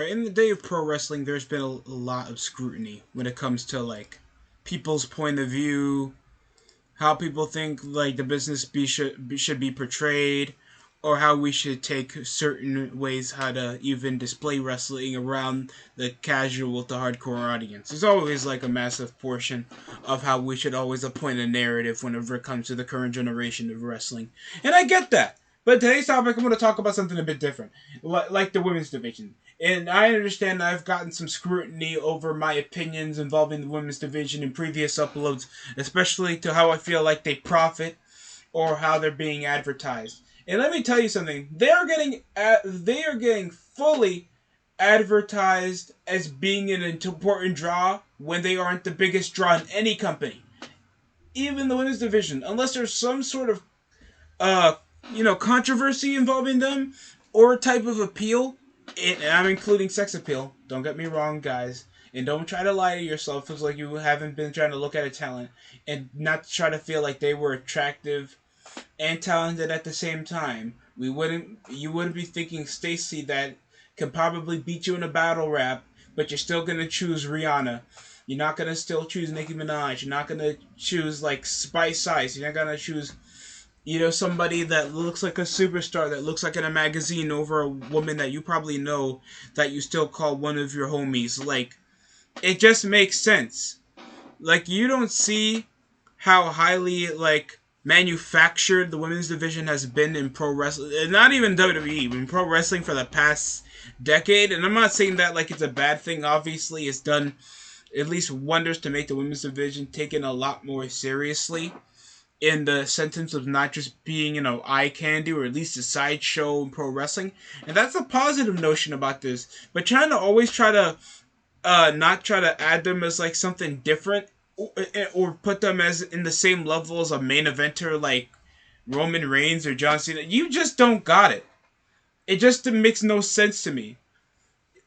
in the day of pro wrestling, there's been a lot of scrutiny when it comes to like people's point of view, how people think like the business should be portrayed, or how we should take certain ways how to even display wrestling around the casual to hardcore audience. There's always like a massive portion of how we should always appoint a narrative whenever it comes to the current generation of wrestling, and I get that. But today's topic, I'm going to talk about something a bit different, like the women's division. And I understand I've gotten some scrutiny over my opinions involving the women's division in previous uploads, especially to how I feel like they profit or how they're being advertised. And let me tell you something: they are getting fully advertised as being an important draw when they aren't the biggest draw in any company, even the women's division, unless there's some sort of uh controversy involving them or type of appeal. And I'm including sex appeal. Don't get me wrong, guys. And don't try to lie to yourself. It's like you haven't been trying to look at a talent and not try to feel like they were attractive and talented at the same time. You wouldn't be thinking Stacy that could probably beat you in a battle rap, but you're still gonna choose Rihanna. You're not gonna still choose Nicki Minaj. You're not gonna choose like Spice Ice. You're not gonna choose somebody that looks like a superstar that looks like in a magazine over a woman that you probably know that you still call one of your homies. Like, it just makes sense. Like, you don't see how highly, like, manufactured the women's division has been in pro wrestling. And not even WWE, in pro wrestling for the past decade. And I'm not saying that like it's a bad thing. Obviously, it's done at least wonders to make the women's division taken a lot more seriously in the sentence of not just being, eye candy or at least a sideshow in pro wrestling. And that's a positive notion about this. But trying to always try to not try to add them as like something different or put them as in the same level as a main eventer like Roman Reigns or John Cena, you just don't got it. It just makes no sense to me.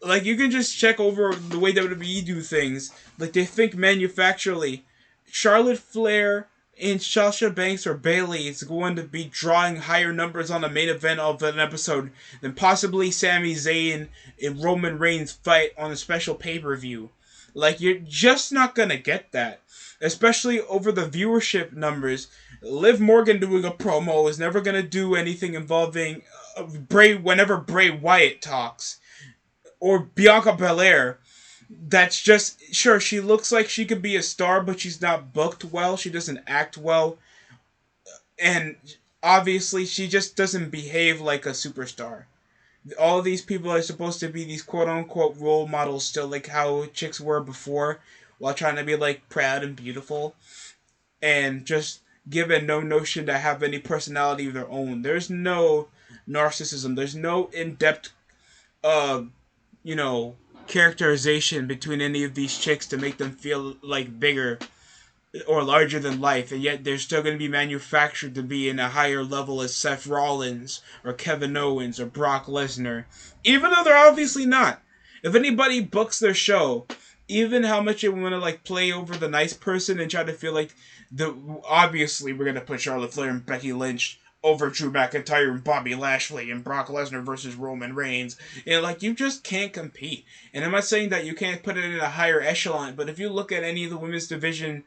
Like, you can just check over the way WWE do things. Like, they think manufacturally. Charlotte Flair and Sasha Banks or Bayley is going to be drawing higher numbers on the main event of an episode than possibly Sami Zayn and Roman Reigns fight on a special pay-per-view. Like, you're just not gonna get that. Especially over the viewership numbers. Liv Morgan doing a promo is never gonna do anything involving whenever Bray Wyatt talks. Or Bianca Belair, that's just, sure, she looks like she could be a star, but she's not booked well. She doesn't act well. And obviously, she just doesn't behave like a superstar. All of these people are supposed to be these quote unquote role models still, like how chicks were before, while trying to be like proud and beautiful. And just given no notion to have any personality of their own. There's no narcissism. There's no in depth uh, you know, characterization between any of these chicks to make them feel like bigger or larger than life, and yet they're still going to be manufactured to be in a higher level as Seth Rollins or Kevin Owens or Brock Lesnar, even though they're obviously not. If anybody books their show, even how much they want to like play over the nice person and try to feel like obviously we're gonna put Charlotte Flair and Becky Lynch over Drew McIntyre and Bobby Lashley and Brock Lesnar versus Roman Reigns. And like, you just can't compete. And I'm not saying that you can't put it in a higher echelon, but if you look at any of the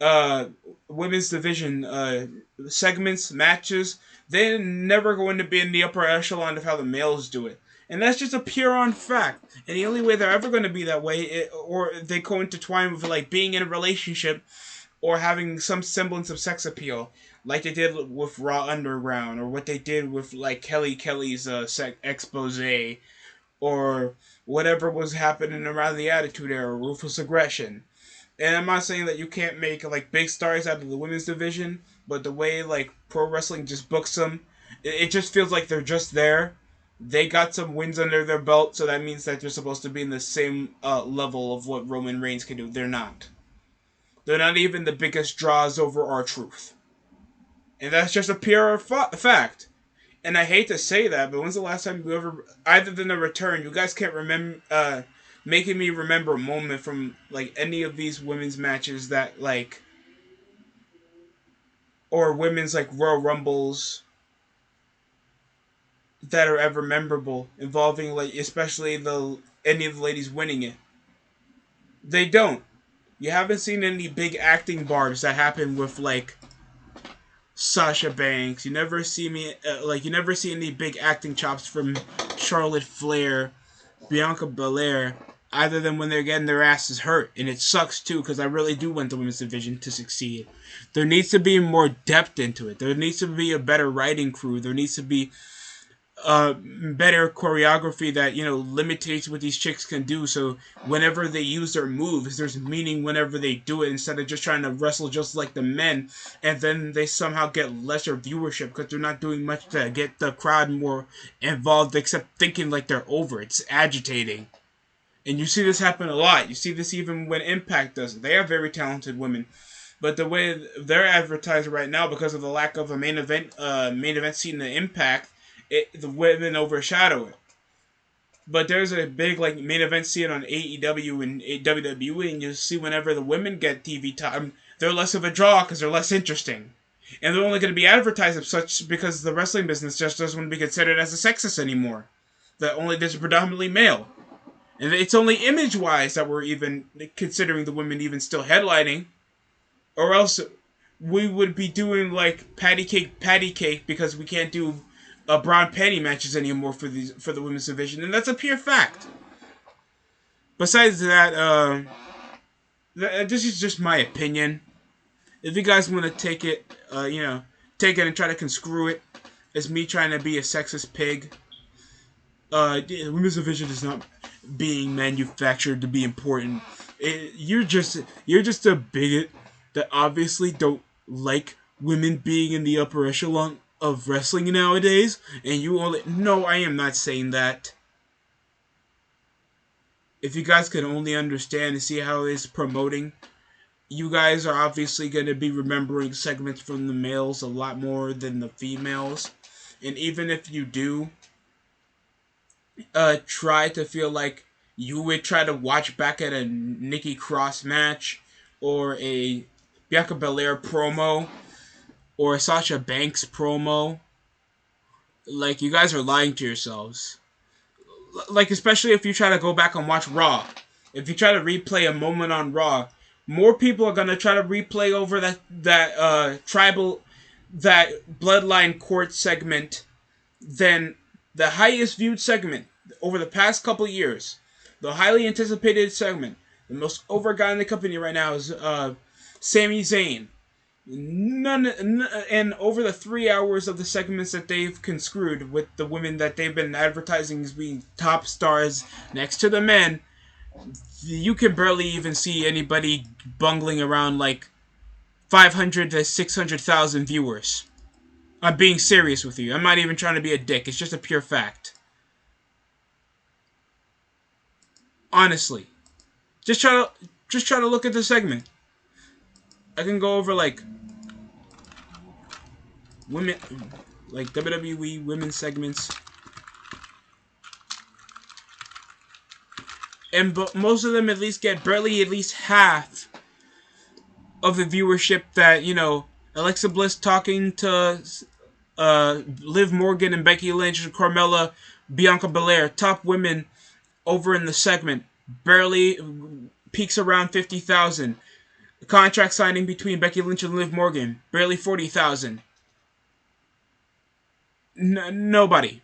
uh women's division segments, matches, they're never going to be in the upper echelon of how the males do it. And that's just a pure on fact. And the only way they're ever going to be that way, or they co-intertwine with like being in a relationship or having some semblance of sex appeal, like they did with Raw Underground, or what they did with like Kelly's expose, or whatever was happening around the Attitude Era, Ruthless Aggression. And I'm not saying that you can't make like big stars out of the women's division, but the way like pro wrestling just books them, it just feels like they're just there. They got some wins under their belt, so that means that they're supposed to be in the same level of what Roman Reigns can do. They're not. They're not even the biggest draws over R-Truth. And that's just a pure fact. And I hate to say that, but when's the last time you ever, other than the return, you guys can't remember, making me remember a moment from, like, any of these women's matches that, like, or women's, like, Royal Rumbles that are ever memorable involving like especially the any of the ladies winning it. They don't. You haven't seen any big acting barbs that happen with like Sasha Banks. You never see me like you never see any big acting chops from Charlotte Flair, Bianca Belair, either than when they're getting their asses hurt, and it sucks too because I really do want the women's division to succeed. There needs to be more depth into it. There needs to be a better writing crew. There needs to be better choreography that limitates what these chicks can do. So whenever they use their moves, there's meaning whenever they do it instead of just trying to wrestle just like the men, and then they somehow get lesser viewership because they're not doing much to get the crowd more involved, except thinking like they're over. It's agitating. And you see this happen a lot. You see this even when Impact does it. They have very talented women, but the way they're advertised right now, because of the lack of a main event scene in Impact, the women overshadow it. But there's a big like main event scene on AEW and WWE, and you see whenever the women get TV time, they're less of a draw because they're less interesting, and they're only going to be advertised as such because the wrestling business just doesn't be considered as a sexist anymore. That only this is predominantly male. And it's only image-wise that we're even considering the women even still headlining. Or else we would be doing like patty cake because we can't do brown panty matches anymore for the women's division. And that's a pure fact. Besides that, this is just my opinion. If you guys want to take it, take it and try to conscrew it as me trying to be a sexist pig. The women's division is not being manufactured to be important. You're just a bigot that obviously don't like women being in the upper echelon of wrestling nowadays, and you only... No, I am not saying that. If you guys can only understand and see how it's promoting, you guys are obviously going to be remembering segments from the males a lot more than the females. And even if you do try to feel like you would try to watch back at a Nikki Cross match or a Bianca Belair promo or a Sasha Banks promo, like, you guys are lying to yourselves. Like, especially if you try to go back and watch Raw. If you try to replay a moment on Raw, more people are going to try to replay over that Bloodline Court segment than the highest viewed segment over the past couple years. The highly anticipated segment. The most over guy in the company right now is Sami Zayn. And over the 3 hours of the segments that they've conscrewed with the women that they've been advertising as being top stars next to the men, you can barely even see anybody bungling around like 500 to 600,000 viewers. I'm being serious with you. I'm not even trying to be a dick. It's just a pure fact. Honestly, just try to look at the segment. I can go over like women, like WWE women's segments, and most of them at least get barely at least half of the viewership that Alexa Bliss talking to Liv Morgan and Becky Lynch and Carmella, Bianca Belair, top women over in the segment, barely peaks around 50,000. The contract signing between Becky Lynch and Liv Morgan, barely 40,000. Nobody.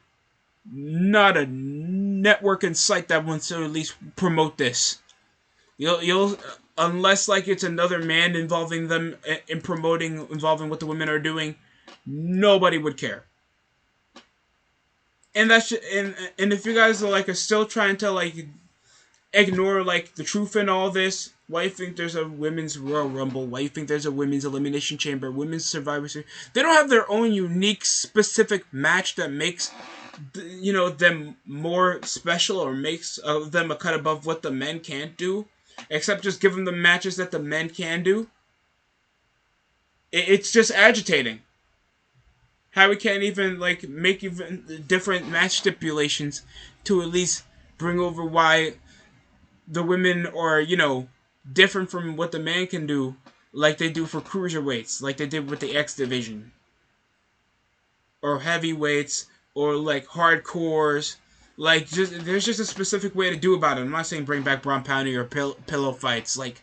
Not a network in sight that wants to at least promote this. You'll unless like it's another man involving them in involving what the women are doing, nobody would care. And that's and if you guys are still trying to ignore the truth in all this, why you think there's a women's Royal Rumble? Why you think there's a women's Elimination Chamber, women's Survivor Series? They don't have their own unique, specific match that makes them more special or makes them a cut above what the men can't do, except just give them the matches that the men can do. It's just agitating how we can't even make even different match stipulations to at least bring over why the women are different from what the man can do, like they do for cruiserweights, like they did with the X division, or heavyweights or like hardcores. Like, just there's just a specific way to do about it. I'm not saying bring back Braun Pounding or pillow fights. Like,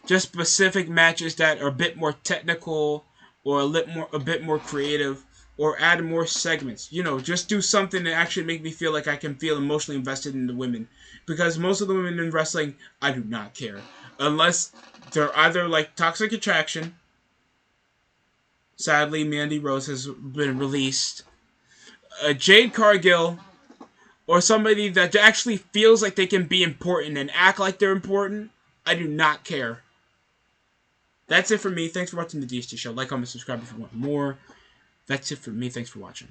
just specific matches that are a bit more technical or a bit more creative, or add more segments. You know, just do something to actually make me feel like I can feel emotionally invested in the women, because most of the women in wrestling, I do not care unless they're either like Toxic Attraction. Sadly, Mandy Rose has been released. Jade Cargill, or somebody that actually feels like they can be important and act like they're important. I do not care. That's it for me. Thanks for watching the DST Show. Like, comment, subscribe if you want more. That's it for me. Thanks for watching.